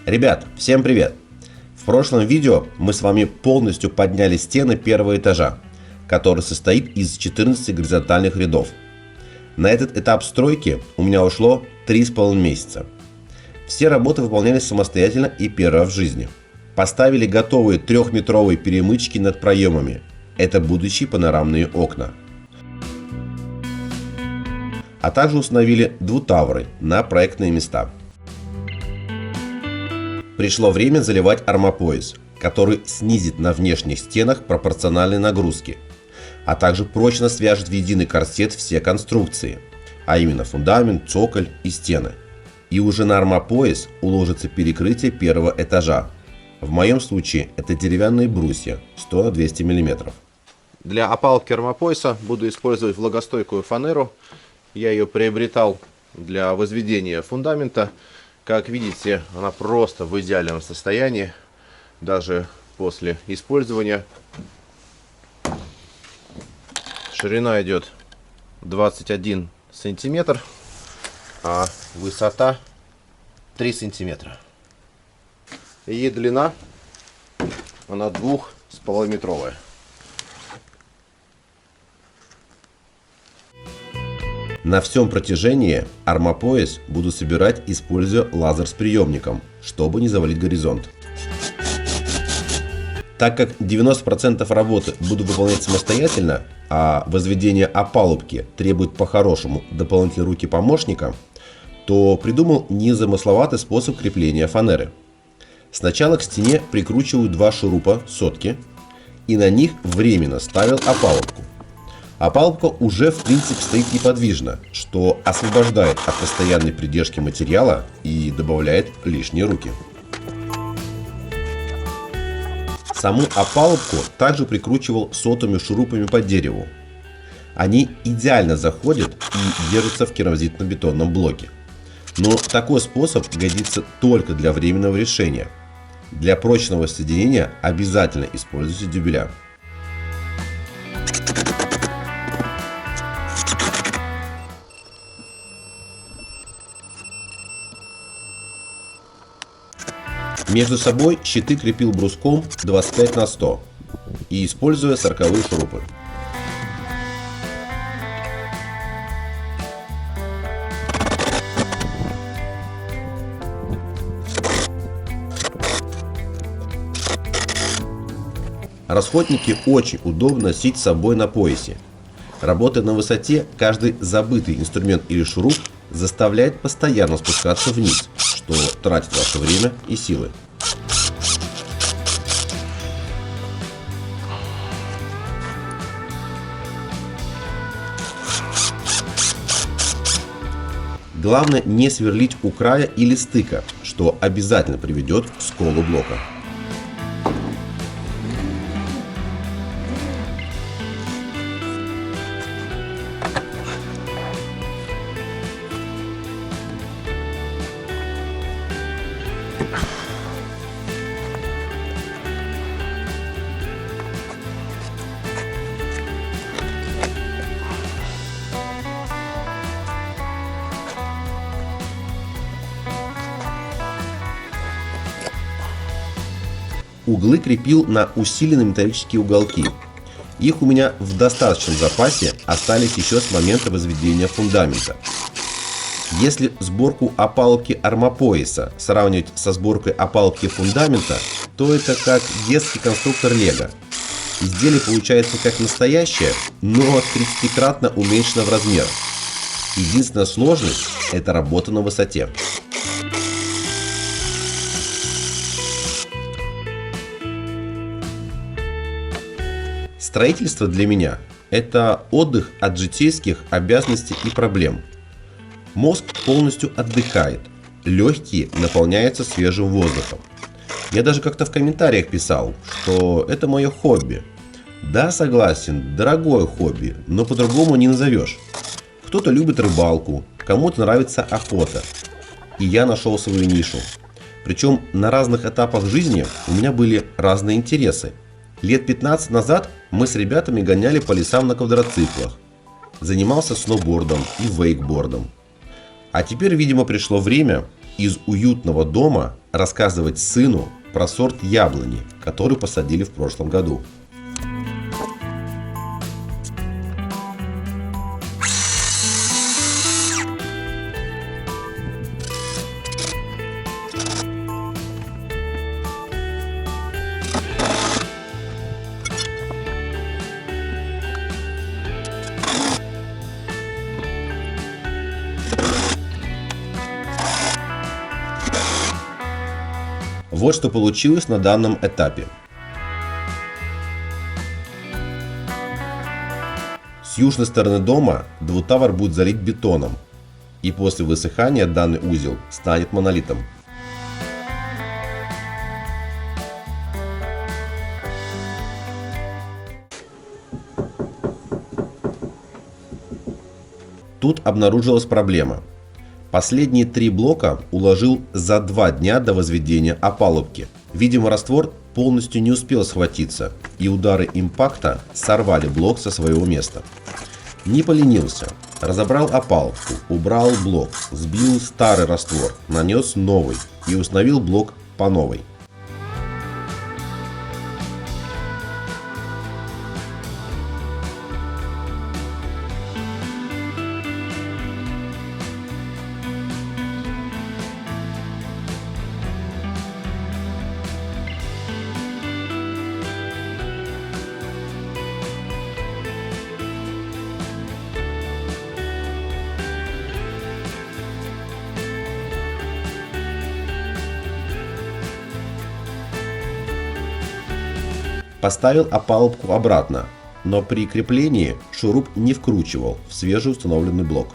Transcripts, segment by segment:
Ребят, всем привет! В прошлом видео мы с вами полностью подняли стены первого этажа, который состоит из 14 горизонтальных рядов. На этот этап стройки у меня ушло 3,5 месяца. Все работы выполнялись самостоятельно и первый раз в жизни. Поставили готовые 3-метровые перемычки над проемами. Это будущие панорамные окна. А также установили двутавры на проектные места. Пришло время заливать армопояс, который снизит на внешних стенах пропорциональные нагрузки, а также прочно свяжет в единый корсет все конструкции, а именно фундамент, цоколь и стены. И уже на армопояс уложится перекрытие первого этажа. В моем случае это деревянные брусья 100 на 200 мм. Для опалубки армопояса буду использовать влагостойкую фанеру. Я ее приобретал для возведения фундамента. Как видите, она просто в идеальном состоянии, даже после использования. Ширина идет 21 сантиметр, а высота 3 сантиметра. И длина, она 2,5-метровая. На всем протяжении армопояс буду собирать, используя лазер с приемником, чтобы не завалить горизонт. Так как 90% работы буду выполнять самостоятельно, а возведение опалубки требует по-хорошему дополнительные руки помощника, то придумал незамысловатый способ крепления фанеры. Сначала к стене прикручиваю 2 шурупа сотки и на них временно ставил опалубку. Опалубка уже в принципе стоит неподвижно, что освобождает от постоянной придержки материала и добавляет лишние руки. Саму опалубку также прикручивал сотыми шурупами по дереву. Они идеально заходят и держатся в керамзитно-бетонном блоке. Но такой способ годится только для временного решения. Для прочного соединения обязательно используйте дюбеля. Между собой щиты крепил бруском 25 на 100 и используя 40-е шурупы. Расходники очень удобно носить с собой на поясе. Работая на высоте, каждый забытый инструмент или шуруп заставляет постоянно спускаться вниз, что тратит ваше время и силы. Главное не сверлить у края или стыка, что обязательно приведет к сколу блока. Углы крепил на усиленные металлические уголки. Их у меня в достаточном запасе остались еще с момента возведения фундамента. Если сборку опалубки армопояса сравнивать со сборкой опалубки фундамента, то это как детский конструктор Лего. Изделие получается как настоящее, но 30-кратно уменьшено в размерах. Единственная сложность – это работа на высоте. Строительство для меня – это отдых от житейских обязанностей и проблем. Мозг полностью отдыхает, легкие наполняются свежим воздухом. Я даже как-то в комментариях писал, что это мое хобби. Да, согласен, дорогое хобби, но по-другому не назовешь. Кто-то любит рыбалку, кому-то нравится охота. И я нашел свою нишу. Причем на разных этапах жизни у меня были разные интересы. Лет 15 назад мы с ребятами гоняли по лесам на квадроциклах. Занимался сноубордом и вейкбордом. А теперь, видимо, пришло время из уютного дома рассказывать сыну про сорт яблони, который посадили в прошлом году. Вот что получилось на данном этапе. С южной стороны дома двутавр будет залит бетоном, и после высыхания данный узел станет монолитом. Тут обнаружилась проблема. Последние 3 блока уложил за 2 дня до возведения опалубки. Видимо, раствор полностью не успел схватиться, и удары импакта сорвали блок со своего места. Не поленился. Разобрал опалубку, убрал блок, сбил старый раствор, нанес новый и установил блок по новой. Поставил опалубку обратно, но при креплении шуруп не вкручивал в свежеустановленный блок.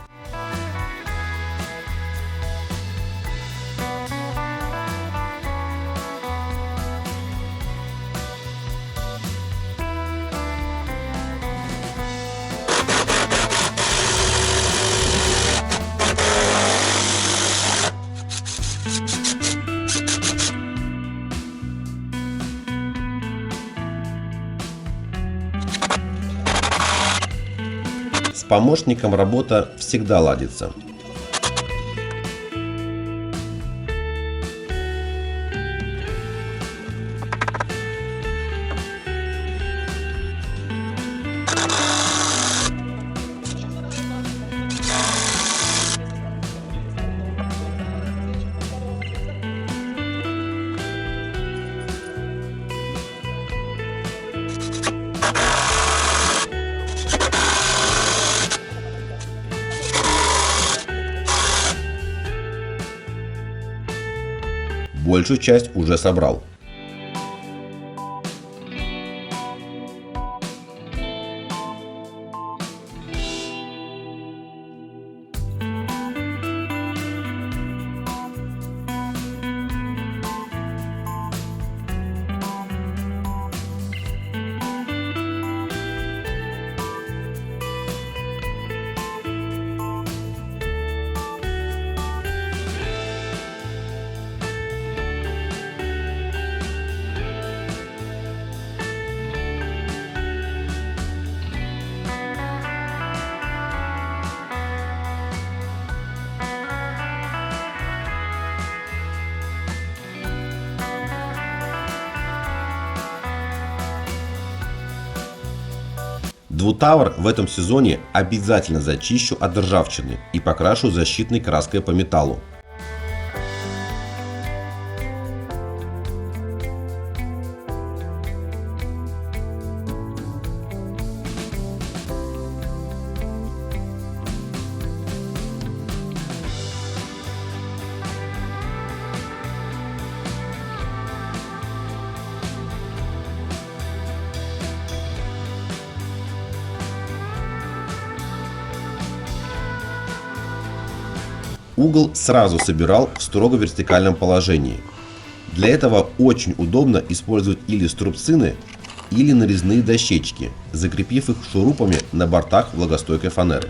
С помощником работа всегда ладится. Большую часть уже собрал. Двутавр в этом сезоне обязательно зачищу от ржавчины и покрашу защитной краской по металлу. Угол сразу собирал в строго вертикальном положении. Для этого очень удобно использовать или струбцины, или нарезные дощечки, закрепив их шурупами на бортах влагостойкой фанеры.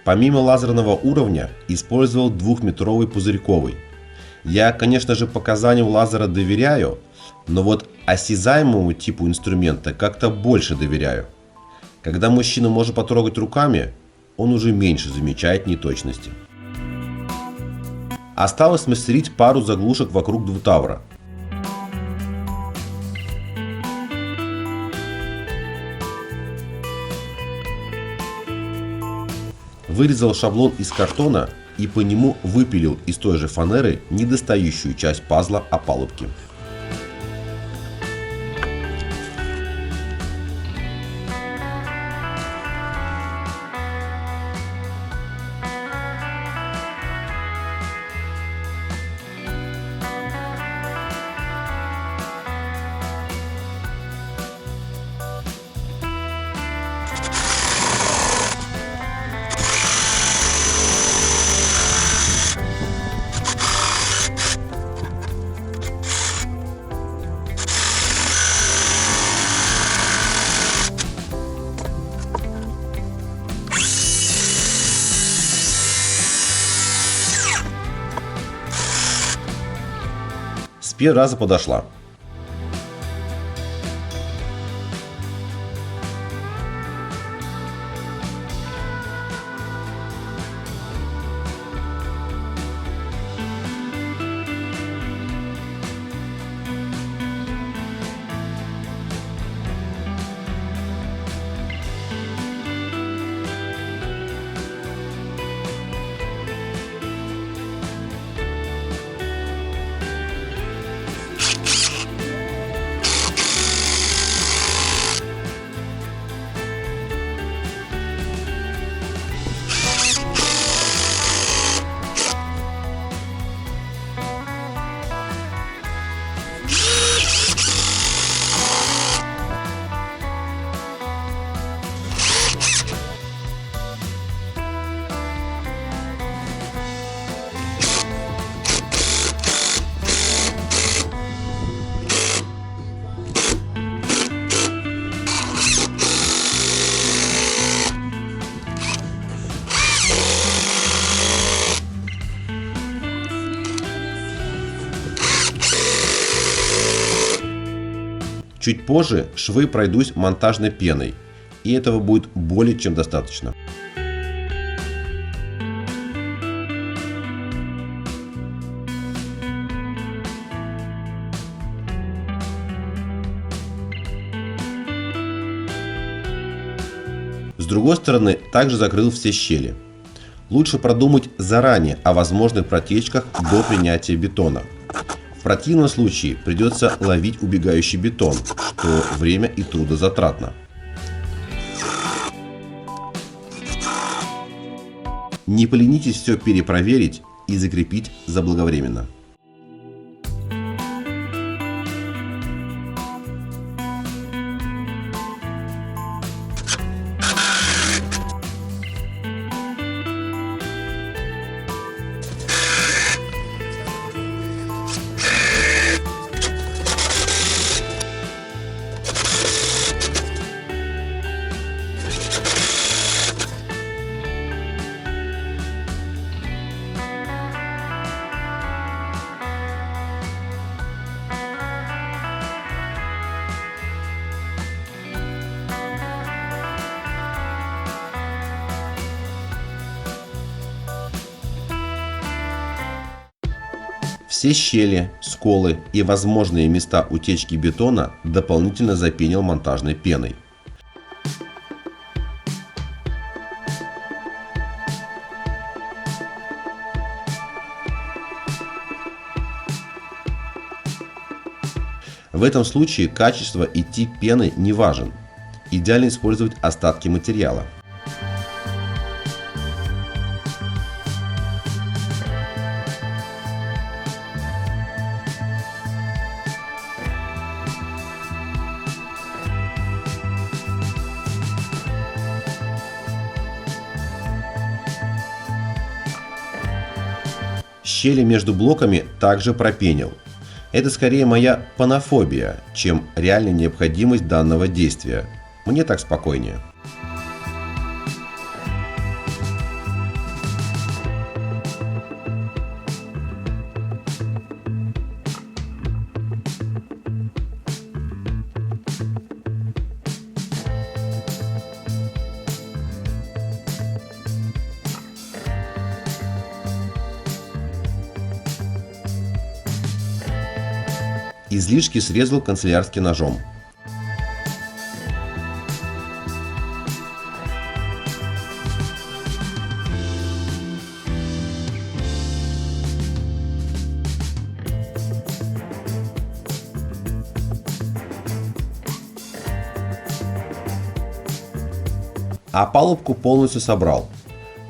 Помимо лазерного уровня использовал 2-метровый пузырьковый. Я, конечно же, показаниям лазера доверяю, но вот осязаемому типу инструмента как-то больше доверяю. Когда мужчина может потрогать руками, он уже меньше замечает неточности. Осталось смастерить пару заглушек вокруг двутавра. Вырезал шаблон из картона и по нему выпилил из той же фанеры недостающую часть пазла опалубки. С первого раза подошла. Чуть позже швы пройдусь монтажной пеной, и этого будет более чем достаточно. С другой стороны, также закрыл все щели. Лучше продумать заранее о возможных протечках до принятия бетона. В противном случае придется ловить убегающий бетон, что время и трудозатратно. Не поленитесь все перепроверить и закрепить заблаговременно. Все щели, сколы и возможные места утечки бетона дополнительно запенил монтажной пеной. В этом случае качество и тип пены не важен. Идеально использовать остатки материала. Щели между блоками также пропенил. Это скорее моя панофобия, чем реальная необходимость данного действия. Мне так спокойнее. Излишки срезал канцелярским ножом. А опалубку полностью собрал.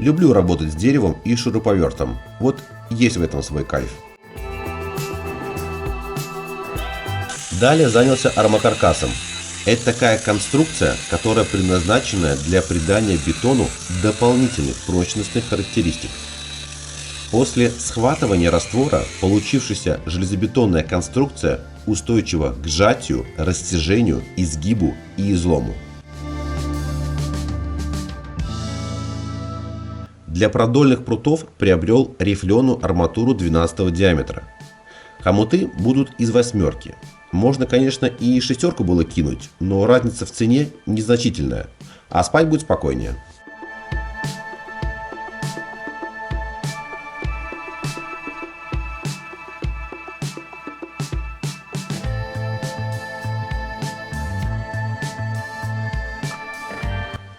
Люблю работать с деревом и шуруповертом. Вот есть в этом свой кайф. Далее занялся армокаркасом. Это такая конструкция, которая предназначена для придания бетону дополнительных прочностных характеристик. После схватывания раствора получившаяся железобетонная конструкция устойчива к сжатию, растяжению, изгибу и излому. Для продольных прутов приобрел рифленую арматуру 12 диаметра. Хомуты будут из 8. Можно, конечно, и 6 было кинуть, но разница в цене незначительная, а спать будет спокойнее.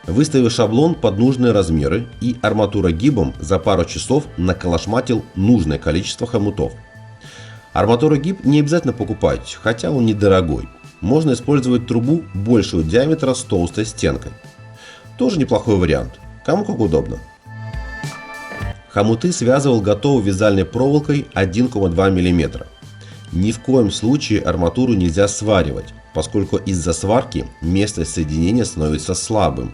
Выставил шаблон под нужные размеры и арматурогибом за пару часов наколошматил нужное количество хомутов. Арматурогиб не обязательно покупать, хотя он недорогой. Можно использовать трубу большего диаметра с толстой стенкой. Тоже неплохой вариант, кому как удобно. Хомуты связывал готовой вязальной проволокой 1,2 мм. Ни в коем случае арматуру нельзя сваривать, поскольку из-за сварки место соединения становится слабым.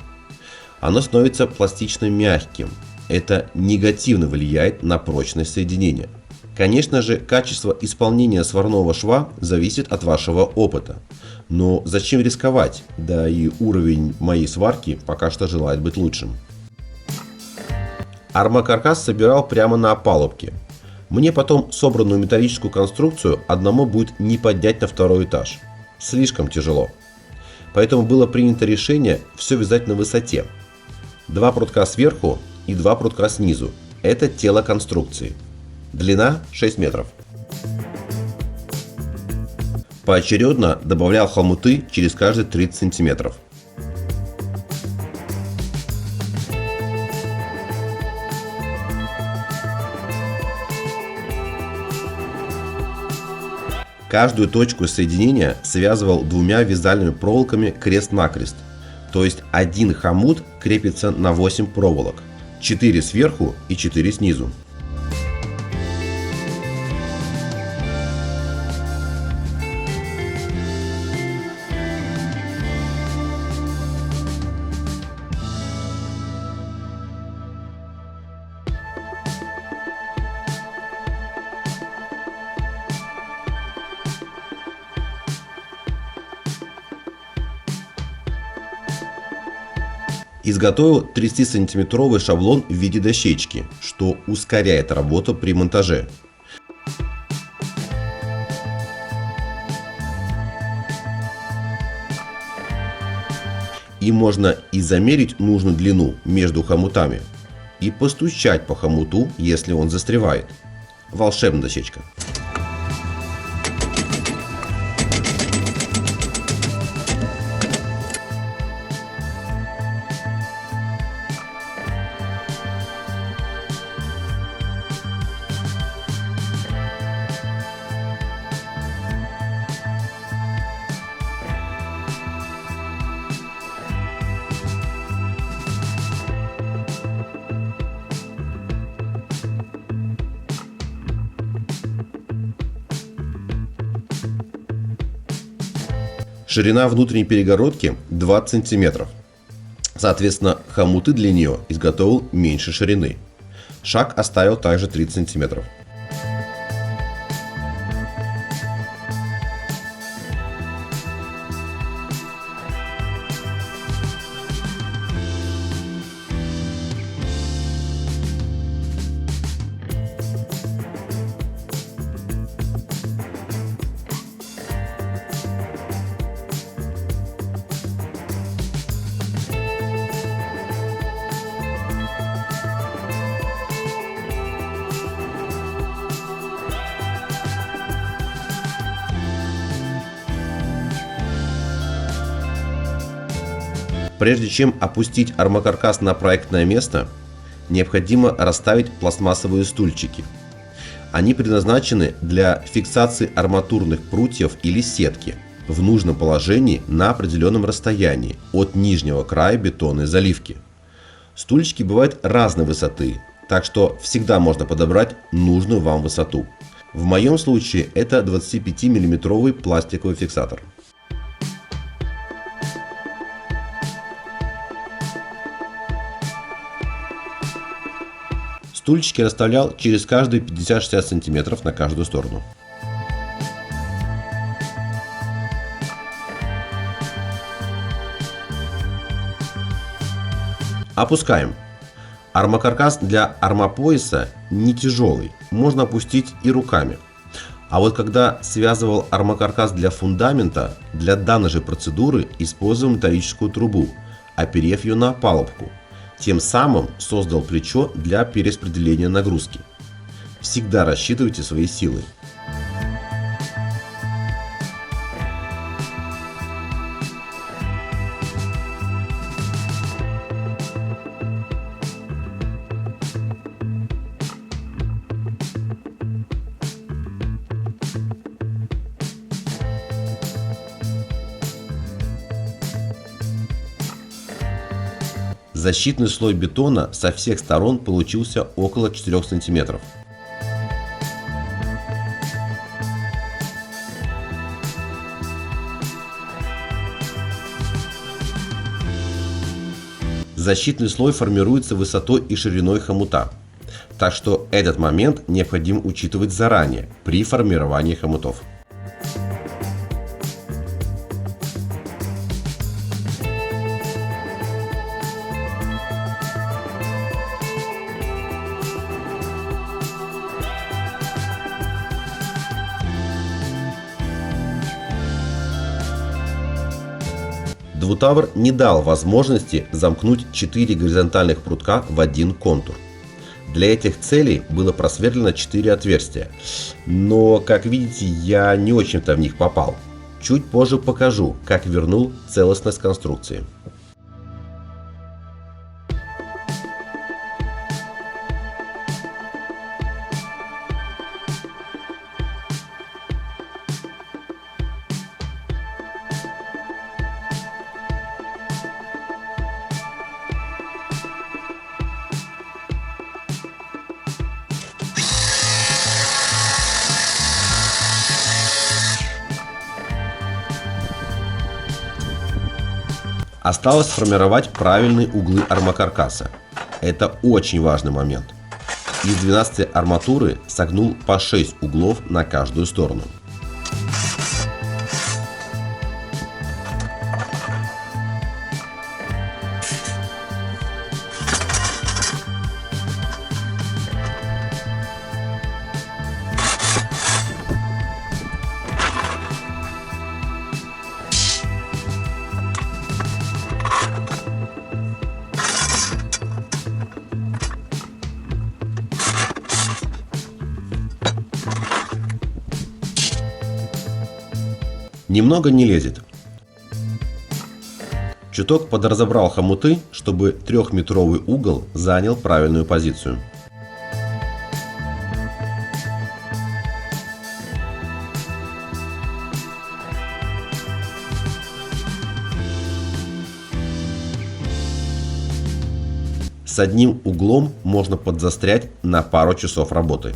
Оно становится пластично мягким. Это негативно влияет на прочность соединения. Конечно же, качество исполнения сварного шва зависит от вашего опыта. Но зачем рисковать? Да и уровень моей сварки пока что желает быть лучшим. Армокаркас собирал прямо на опалубке. Мне потом собранную металлическую конструкцию одному будет не поднять на 2-й этаж. Слишком тяжело. Поэтому было принято решение все вязать на высоте. 2 прутка сверху и 2 прутка снизу. Это тело конструкции. Длина 6 метров. Поочередно добавлял хомуты через каждые 30 сантиметров. Каждую точку соединения связывал 2 вязальными проволоками крест-накрест. То есть один хомут крепится на 8 проволок. 4 сверху и 4 снизу. Изготовил 30-сантиметровый шаблон в виде дощечки, что ускоряет работу при монтаже. И можно и замерить нужную длину между хомутами, и постучать по хомуту, если он застревает. Волшебная дощечка. Ширина внутренней перегородки 20 сантиметров. Соответственно, хомуты для нее изготовил меньше ширины. Шаг оставил также 30 сантиметров. Прежде чем опустить армокаркас на проектное место, необходимо расставить пластмассовые стульчики. Они предназначены для фиксации арматурных прутьев или сетки в нужном положении на определенном расстоянии от нижнего края бетонной заливки. Стульчики бывают разной высоты, так что всегда можно подобрать нужную вам высоту. В моем случае это 25-мм пластиковый фиксатор. Стульчики расставлял через каждые 50-60 см на каждую сторону. Опускаем. Армокаркас для армопояса не тяжелый, можно опустить и руками. А вот когда связывал армокаркас для фундамента, для данной же процедуры использовал металлическую трубу, оперев ее на опалубку. Тем самым создал плечо для перераспределения нагрузки. Всегда рассчитывайте свои силы. Защитный слой бетона со всех сторон получился около 4 см. Защитный слой формируется высотой и шириной хомута, так что этот момент необходимо учитывать заранее при формировании хомутов. Двутавр не дал возможности замкнуть 4 горизонтальных прутка в один контур. Для этих целей было просверлено 4 отверстия, но, как видите, я не очень-то в них попал. Чуть позже покажу, как вернул целостность конструкции. Осталось сформировать правильные углы армокаркаса. Это очень важный момент. Из 12 арматуры согнул по 6 углов на каждую сторону. Немного не лезет. Чуток подразобрал хомуты, чтобы 3-метровый угол занял правильную позицию. С одним углом можно подзастрять на пару часов работы.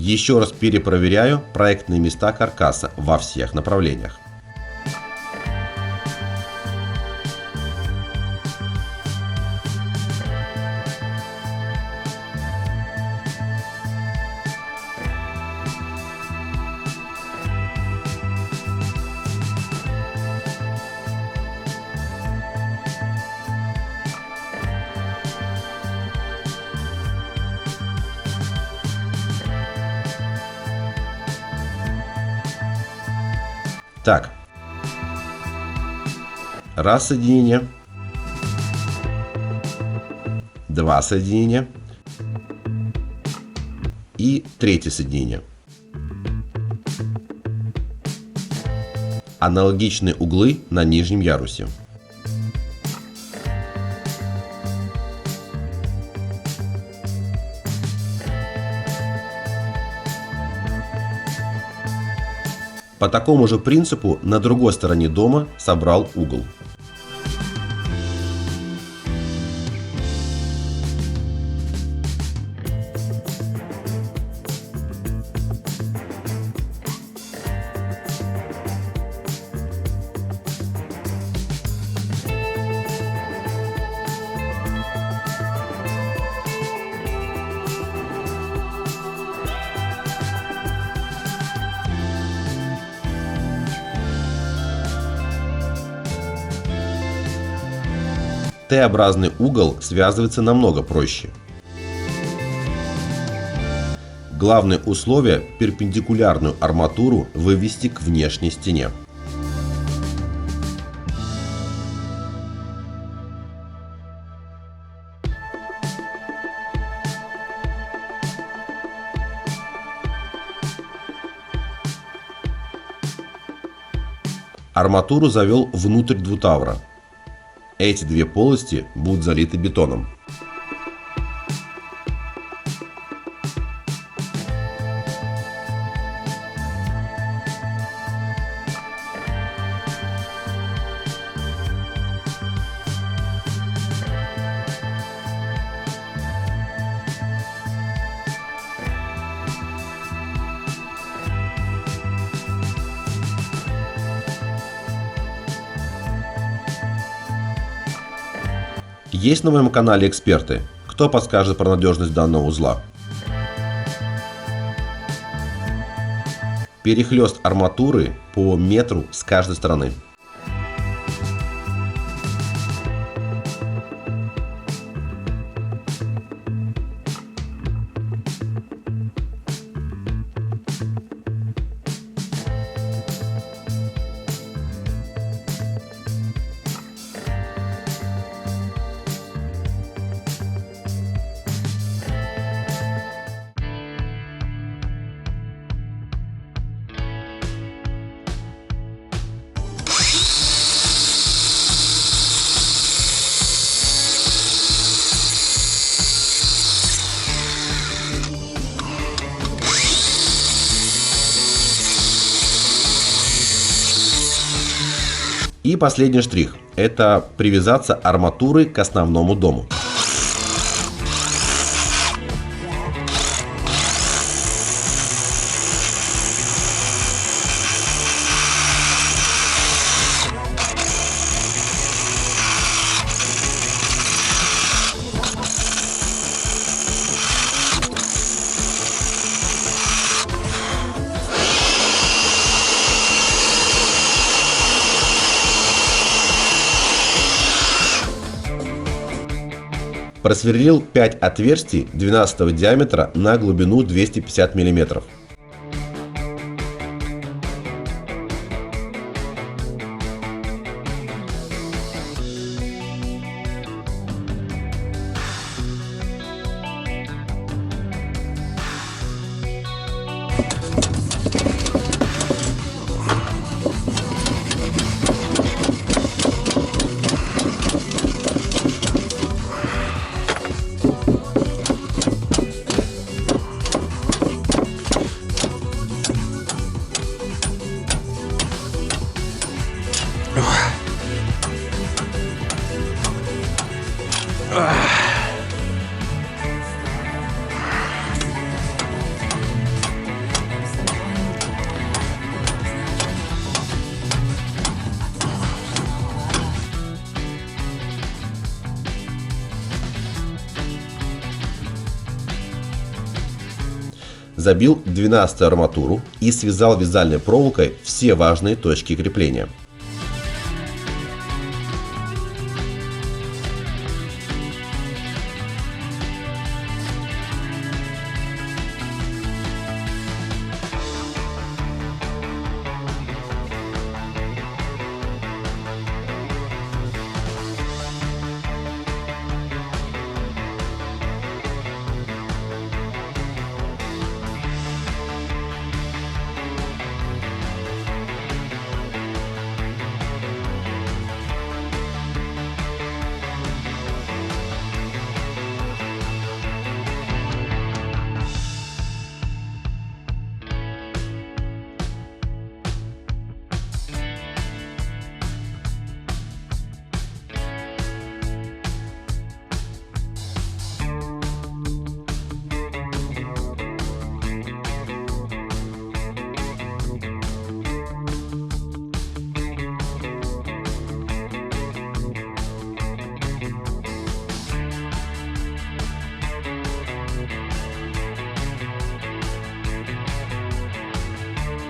Еще раз перепроверяю проектные места каркаса во всех направлениях. Так, раз соединение, два соединения и третье соединение. Аналогичные углы на нижнем ярусе. По такому же принципу на другой стороне дома собрал угол. Т-образный угол связывается намного проще. Главное условие – перпендикулярную арматуру вывести к внешней стене. Арматуру завел внутрь двутавра. Эти две полости будут залиты бетоном. Есть на моем канале эксперты. Кто подскажет про надежность данного узла? Перехлёст арматуры по метру с каждой стороны. И последний штрих – это привязаться арматурой к основному дому. Просверлил 5 отверстий 12 диаметра на глубину 250 мм. Забил 12-ю арматуру и связал вязальной проволокой все важные точки крепления.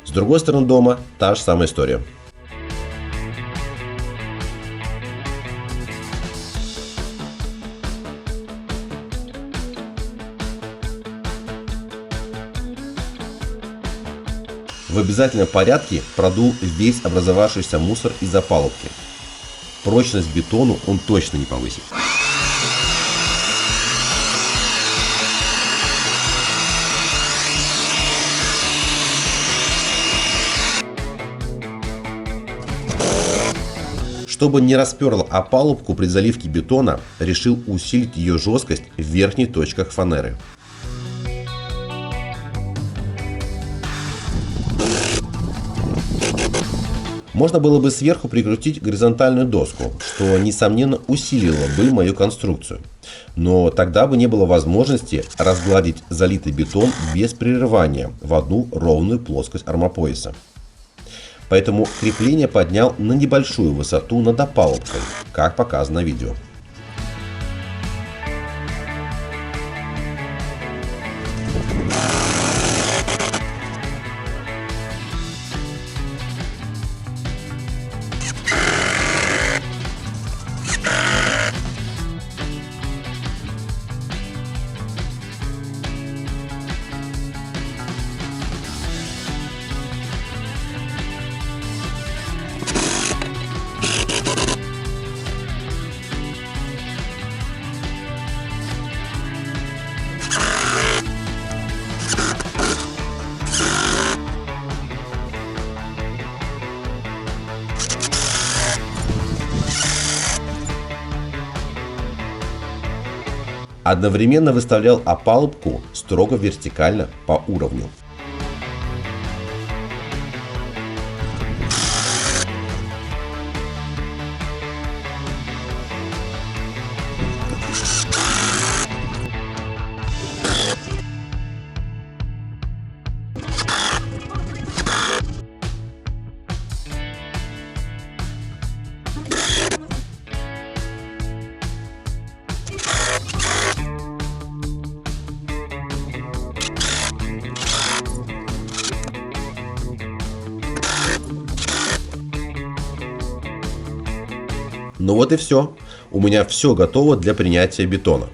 С другой стороны дома та же самая история. В обязательном порядке продул весь образовавшийся мусор из опалубки. Прочность бетону он точно не повысит. Чтобы не расперло опалубку при заливке бетона, решил усилить ее жесткость в верхних точках фанеры. Можно было бы сверху прикрутить горизонтальную доску, что, несомненно, усилило бы мою конструкцию. Но тогда бы не было возможности разгладить залитый бетон без прерывания в одну ровную плоскость армопояса. Поэтому крепление поднял на небольшую высоту над опалубкой, как показано на видео. Одновременно выставлял опалубку строго вертикально по уровню. Ну вот и все. У меня все готово для принятия бетона.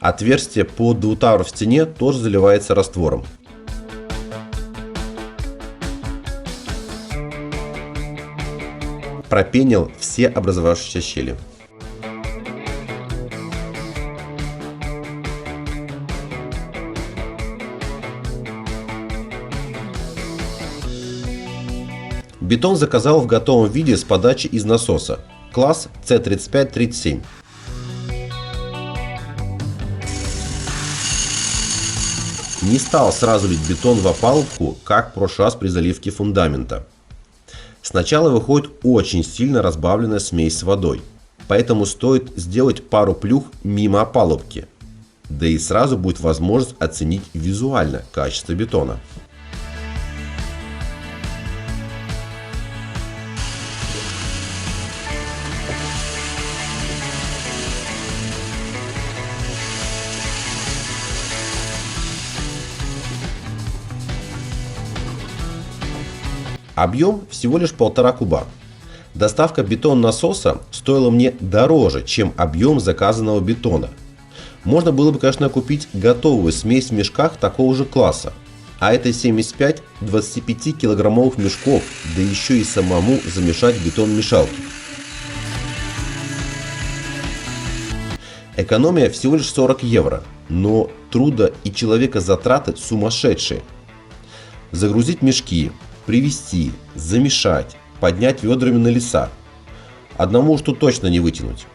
Отверстие под двутавр в стене тоже заливается раствором. Пропенил все образовавшиеся щели. Бетон заказал в готовом виде с подачи из насоса. Класс C35-37. Не стал сразу лить бетон в опалубку, как в прошлый раз при заливке фундамента. Сначала выходит очень сильно разбавленная смесь с водой, поэтому стоит сделать пару плюх мимо опалубки, да и сразу будет возможность оценить визуально качество бетона. Объем всего лишь 1,5 куба. Доставка бетон-насоса стоила мне дороже, чем объем заказанного бетона. Можно было бы, конечно, купить готовую смесь в мешках такого же класса, а это 75 25-килограммовых мешков, да еще и самому замешать бетон в мешалке. Экономия всего лишь 40 евро, но трудо и человекозатраты сумасшедшие. Загрузить мешки, привезти, замешать, поднять ведрами на леса. Одному уж тут точно не вытянуть.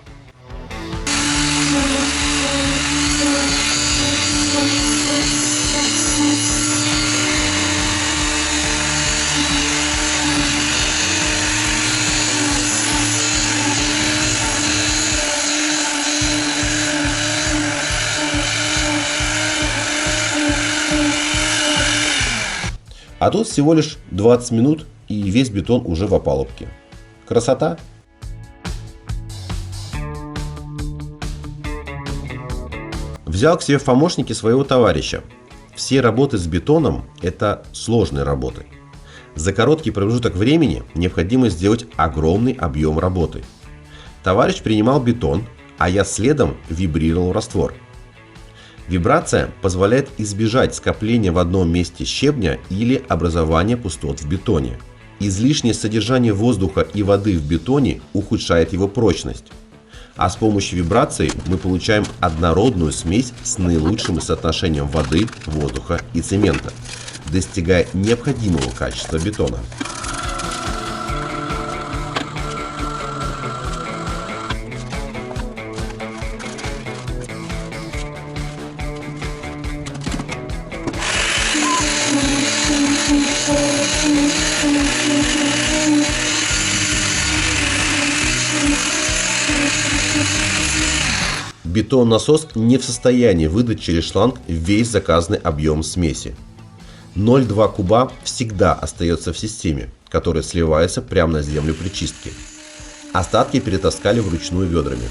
А тут всего лишь 20 минут и весь бетон уже в опалубке. Красота! Взял к себе в помощники своего товарища. Все работы с бетоном – это сложные работы. За короткий промежуток времени необходимо сделать огромный объем работы. Товарищ принимал бетон, а я следом вибрировал раствор. Вибрация позволяет избежать скопления в одном месте щебня или образования пустот в бетоне. Излишнее содержание воздуха и воды в бетоне ухудшает его прочность. А с помощью вибрации мы получаем однородную смесь с наилучшим соотношением воды, воздуха и цемента, достигая необходимого качества бетона. Бетон-насос не в состоянии выдать через шланг весь заказанный объем смеси. 0,2 куба всегда остается в системе, которая сливается прямо на землю при чистке. Остатки перетаскали вручную ведрами.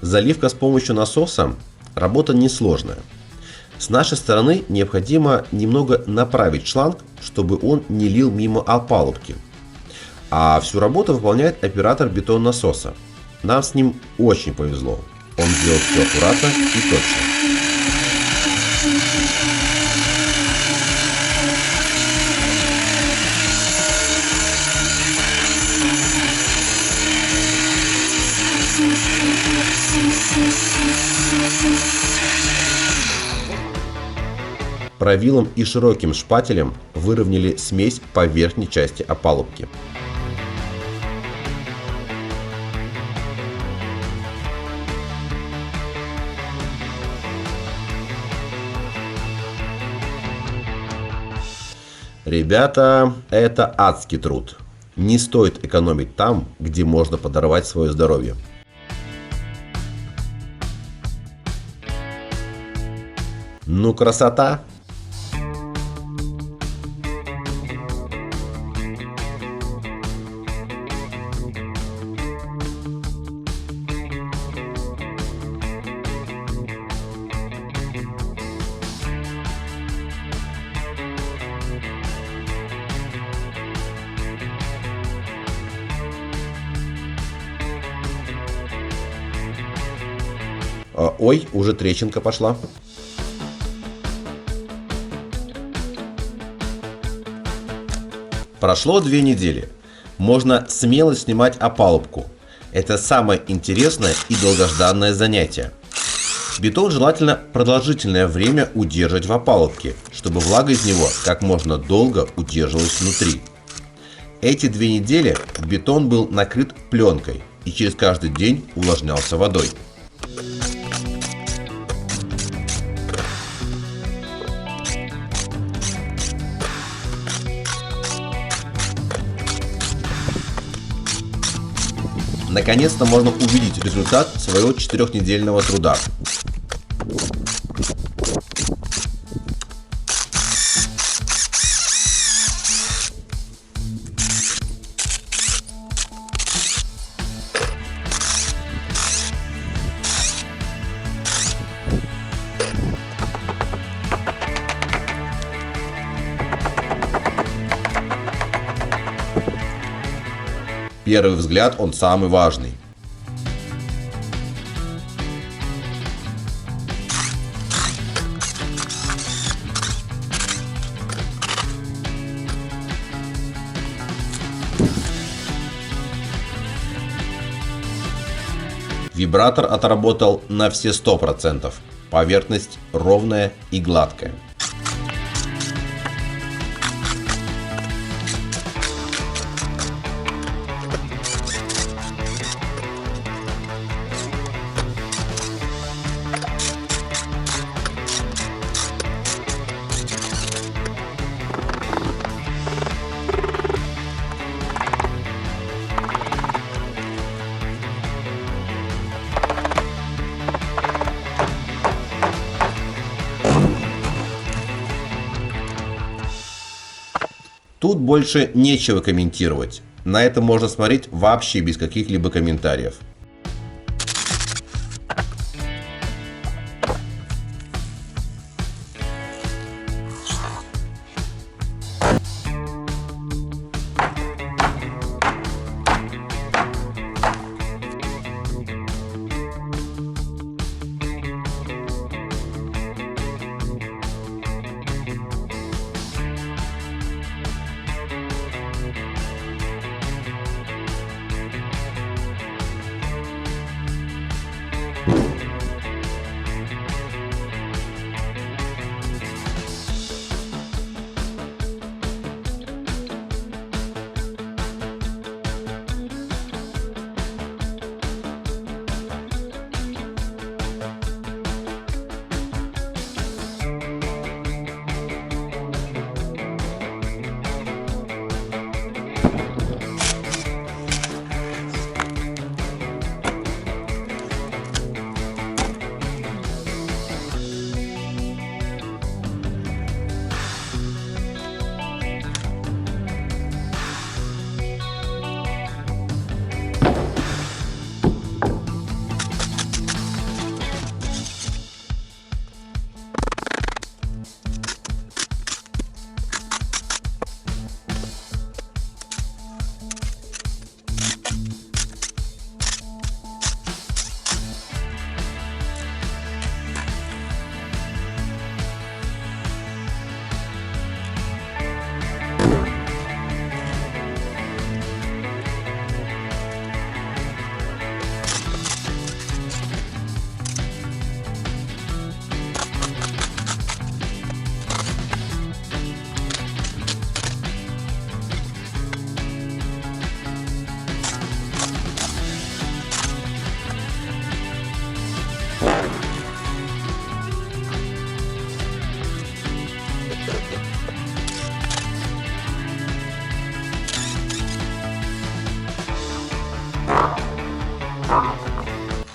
Заливка с помощью насоса – работа несложная. С нашей стороны необходимо немного направить шланг, чтобы он не лил мимо опалубки. А всю работу выполняет оператор бетон-насоса. Нам с ним очень повезло. Он делает все аккуратно и точно. Правилом и широким шпателем выровняли смесь по верхней части опалубки. Ребята, это адский труд. Не стоит экономить там, где можно подорвать свое здоровье. Ну, красота! Ой, уже трещинка пошла. Прошло 2 недели. Можно смело снимать опалубку. Это самое интересное и долгожданное занятие. Бетон желательно продолжительное время удерживать в опалубке, чтобы влага из него как можно долго удерживалась внутри. Эти 2 недели бетон был накрыт пленкой и через каждый день увлажнялся водой. Наконец-то можно увидеть результат своего 4-недельного труда. Первый взгляд, он самый важный. Вибратор отработал на все 100%. Поверхность ровная и гладкая. Тут больше нечего комментировать. На это можно смотреть вообще без каких-либо комментариев.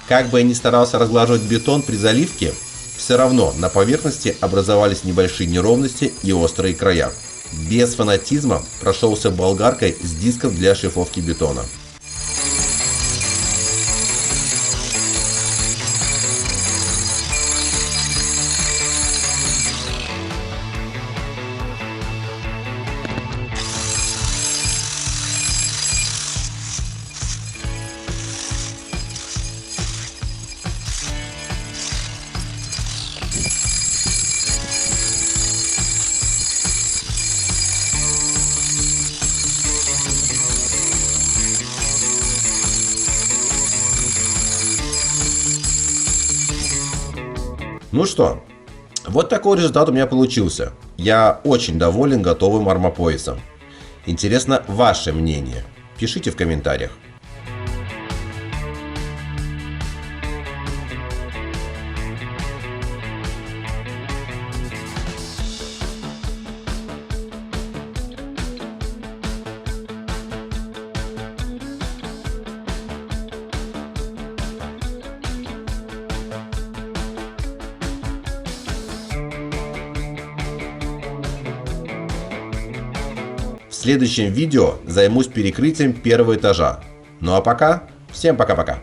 Как бы я ни старался разглаживать бетон при заливке, все равно на поверхности образовались небольшие неровности и острые края. Без фанатизма прошелся болгаркой с диском для шлифовки бетона. Ну что, вот такой результат у меня получился. Я очень доволен готовым армопоясом. Интересно ваше мнение. Пишите в комментариях. В следующем видео займусь перекрытием первого этажа. Ну а пока, всем пока-пока.